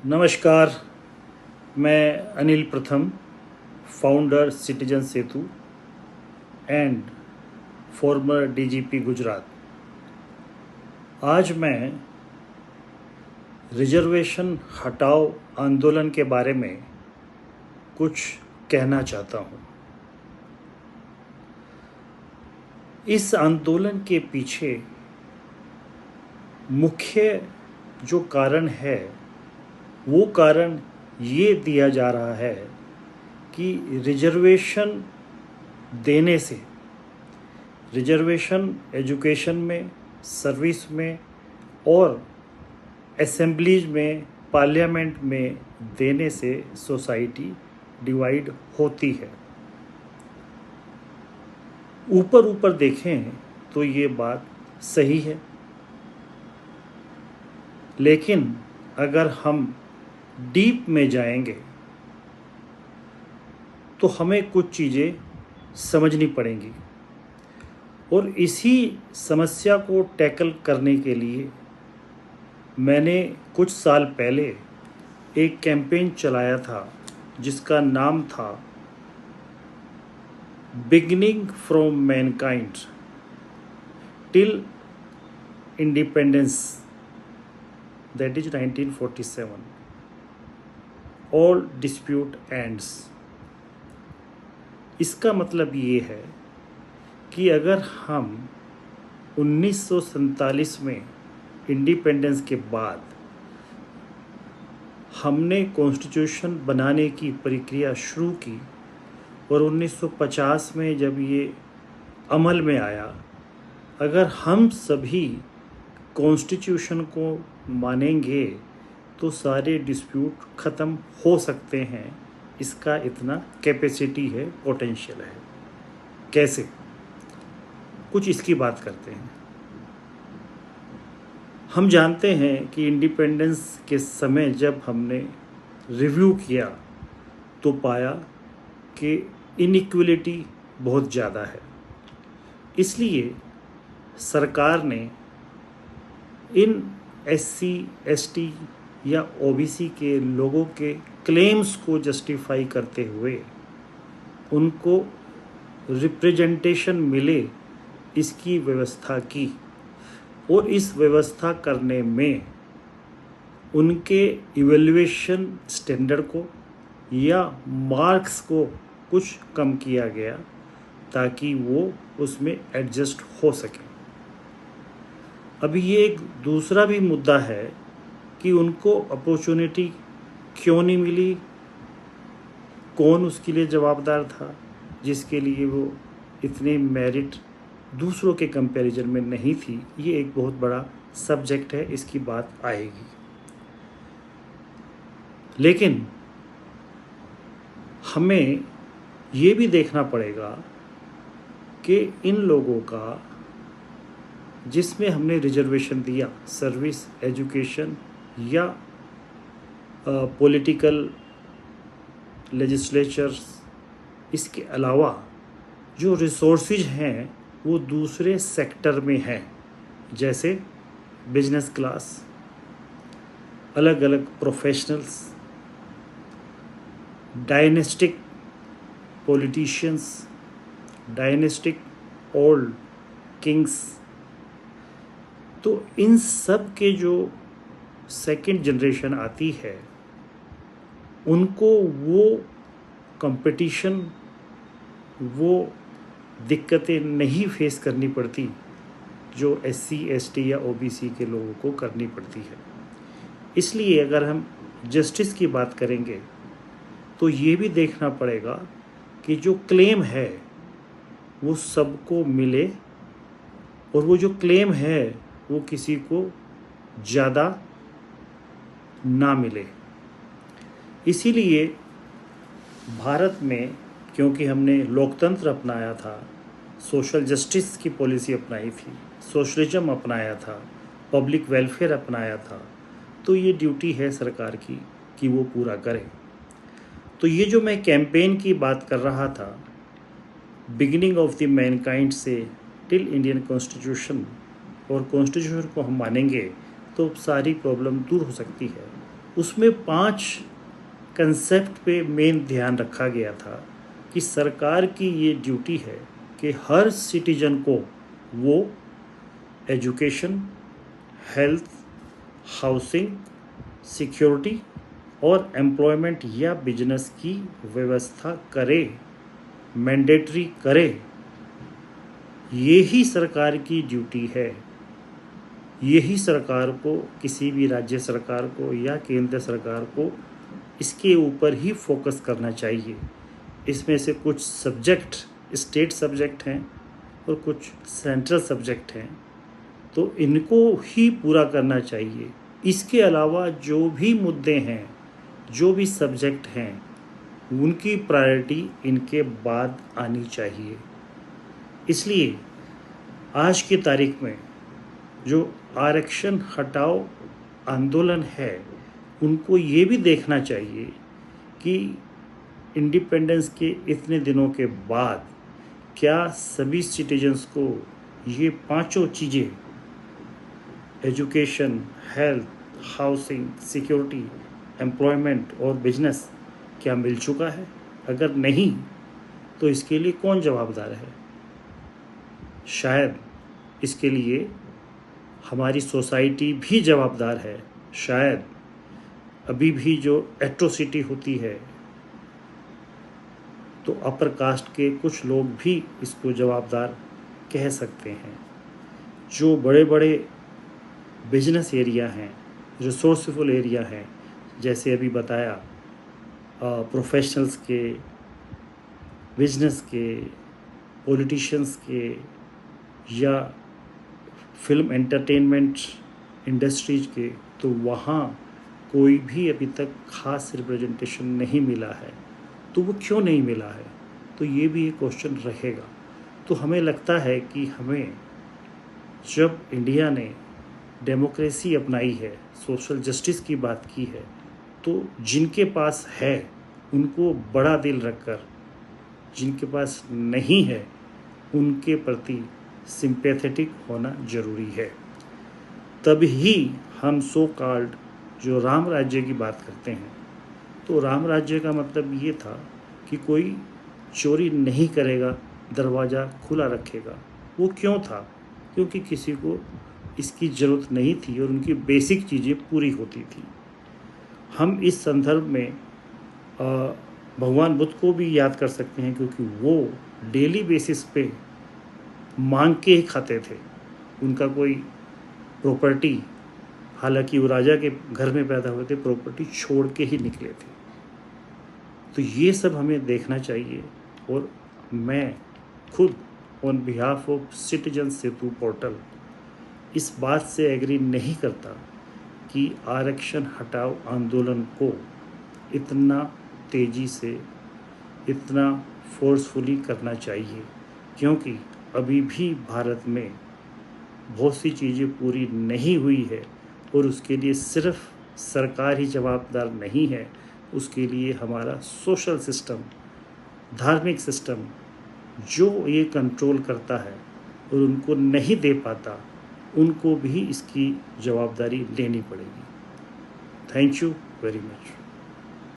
नमस्कार। मैं अनिल प्रथम, founder citizen Setu and farmer DGP Gujarat. आज मैं रिजर्वेशन हटाओ आंदोलन के बारे में कुछ कहना चाहता हूँ। इस आंदोलन के पीछे मुख्य जो कारण है वो कारण ये दिया जा रहा है कि रिजर्वेशन देने से, रिजर्वेशन एजुकेशन में, सर्विस में और असेंबलीज में, पार्लियामेंट में देने से सोसाइटी डिवाइड होती है। ऊपर ऊपर देखें तो ये बात सही है, लेकिन अगर हम डीप में जाएंगे तो हमें कुछ चीज़ें समझनी पड़ेंगी। और इसी समस्या को टैकल करने के लिए मैंने कुछ साल पहले एक कैंपेन चलाया था जिसका नाम था beginning from Mankind till independence, that is 1947, all dispute ends. इसका मतलब ये है कि अगर हम 1947 में इंडिपेंडेंस के बाद हमने कॉन्स्टिट्यूशन बनाने की प्रक्रिया शुरू की और 1950 में जब ये अमल में आया, अगर हम सभी कॉन्स्टिट्यूशन को मानेंगे तो सारे डिस्प्यूट ख़त्म हो सकते हैं। इसका इतना कैपेसिटी है, पोटेंशियल है। कैसे? कुछ इसकी बात करते हैं। हम जानते हैं कि इंडिपेंडेंस के समय जब हमने रिव्यू किया तो पाया कि इनइक्वलिटी बहुत ज़्यादा है। इसलिए सरकार ने इन SC, ST या OBC के लोगों के क्लेम्स को जस्टिफाई करते हुए उनको रिप्रेजेंटेशन मिले इसकी व्यवस्था की। और इस व्यवस्था करने में उनके इवैल्यूएशन स्टैंडर्ड को या मार्क्स को कुछ कम किया गया ताकि वो उसमें एडजस्ट हो सके। अभी ये एक दूसरा भी मुद्दा है कि उनको अपॉर्चुनिटी क्यों नहीं मिली, कौन उसके लिए जवाबदार था जिसके लिए वो इतने मेरिट दूसरों के कंपैरिजन में नहीं थी। ये एक बहुत बड़ा सब्जेक्ट है, इसकी बात आएगी। लेकिन हमें ये भी देखना पड़ेगा कि इन लोगों का जिसमें हमने रिजर्वेशन दिया, सर्विस, एजुकेशन या पॉलिटिकल लेजिस्लेचर्स, इसके अलावा जो रिसोर्सेज हैं वो दूसरे सेक्टर में हैं, जैसे बिजनेस क्लास, अलग अलग professionals, dynastic politicians, dynastic old Kings. तो इन सब के जो सेकंड जनरेशन आती है उनको वो कंपटीशन, वो दिक्कतें नहीं फेस करनी पड़ती जो SC, ST या OBC के लोगों को करनी पड़ती है। इसलिए अगर हम जस्टिस की बात करेंगे तो ये भी देखना पड़ेगा कि जो क्लेम है वो सबको मिले और वो जो क्लेम है वो किसी को ज़्यादा ना मिले। इसीलिए भारत में, क्योंकि हमने लोकतंत्र अपनाया था, सोशल जस्टिस की पॉलिसी अपनाई थी, सोशलिज्म अपनाया था, पब्लिक वेलफेयर अपनाया था, तो ये ड्यूटी है सरकार की कि वो पूरा करे। तो ये जो मैं कैंपेन की बात कर रहा था, बिगिनिंग ऑफ द मैनकाइंड से टिल इंडियन कॉन्स्टिट्यूशन, और कॉन्स्टिट्यूशन को हम मानेंगे तो सारी प्रॉब्लम दूर हो सकती है। उसमें 5 कंसेप्ट पे मेन ध्यान रखा गया था कि सरकार की ये ड्यूटी है कि हर सिटीजन को वो एजुकेशन, हेल्थ, हाउसिंग, सिक्योरिटी और एम्प्लॉयमेंट या बिजनेस की व्यवस्था करे, मैंडेटरी करे। यही सरकार की ड्यूटी है। यही सरकार को, किसी भी राज्य सरकार को या केंद्र सरकार को इसके ऊपर ही फोकस करना चाहिए। इसमें से कुछ सब्जेक्ट स्टेट सब्जेक्ट हैं और कुछ सेंट्रल सब्जेक्ट हैं, तो इनको ही पूरा करना चाहिए। इसके अलावा जो भी मुद्दे हैं, जो भी सब्जेक्ट हैं, उनकी प्रायोरिटी इनके बाद आनी चाहिए। इसलिए आज की तारीख में जो आरक्षण हटाओ आंदोलन है, उनको ये भी देखना चाहिए कि इंडिपेंडेंस के इतने दिनों के बाद क्या सभी सिटीजन्स को ये 5 चीज़ें, education, health, housing, security, employment और बिजनेस, क्या मिल चुका है? अगर नहीं तो इसके लिए कौन जवाबदार है? शायद इसके लिए हमारी सोसाइटी भी जवाबदार है। शायद अभी भी जो एट्रोसिटी होती है, तो अपर कास्ट के कुछ लोग भी इसको जवाबदार कह सकते हैं। जो बड़े बड़े बिजनेस एरिया हैं, रिसोर्सफुल एरिया हैं, जैसे अभी बताया, प्रोफेशनल्स के, बिजनेस के, पॉलिटिशियंस के या फिल्म एंटरटेनमेंट इंडस्ट्रीज के, तो वहाँ कोई भी अभी तक खास रिप्रेजेंटेशन नहीं मिला है। तो वो क्यों नहीं मिला है? तो ये भी एक क्वेश्चन रहेगा। तो हमें लगता है कि हमें, जब इंडिया ने डेमोक्रेसी अपनाई है, सोशल जस्टिस की बात की है, तो जिनके पास है उनको बड़ा दिल रखकर, जिनके पास नहीं है उनके प्रति सिंपैथेटिक होना जरूरी है। तभी हम सो कॉल्ड जो राम राज्य की बात करते हैं, तो राम राज्य का मतलब ये था कि कोई चोरी नहीं करेगा, दरवाज़ा खुला रखेगा। वो क्यों था? क्योंकि किसी को इसकी ज़रूरत नहीं थी और उनकी बेसिक चीज़ें पूरी होती थी। हम इस संदर्भ में भगवान बुद्ध को भी याद कर सकते हैं, क्योंकि वो डेली बेसिस पे मांग के ही खाते थे। उनका कोई प्रॉपर्टी, हालांकि वो राजा के घर में पैदा हुए थे, प्रॉपर्टी छोड़ के ही निकले थे। तो ये सब हमें देखना चाहिए। और मैं खुद on behalf of citizen Setu portal इस बात से एग्री नहीं करता कि आरक्षण हटाओ आंदोलन को इतना तेज़ी से, इतना फोर्सफुली करना चाहिए, क्योंकि अभी भी भारत में बहुत सी चीज़ें पूरी नहीं हुई है और उसके लिए सिर्फ सरकार ही जवाबदार नहीं है। उसके लिए हमारा सोशल सिस्टम, धार्मिक सिस्टम जो ये कंट्रोल करता है और उनको नहीं दे पाता, उनको भी इसकी जवाबदारी लेनी पड़ेगी। Thank you very much.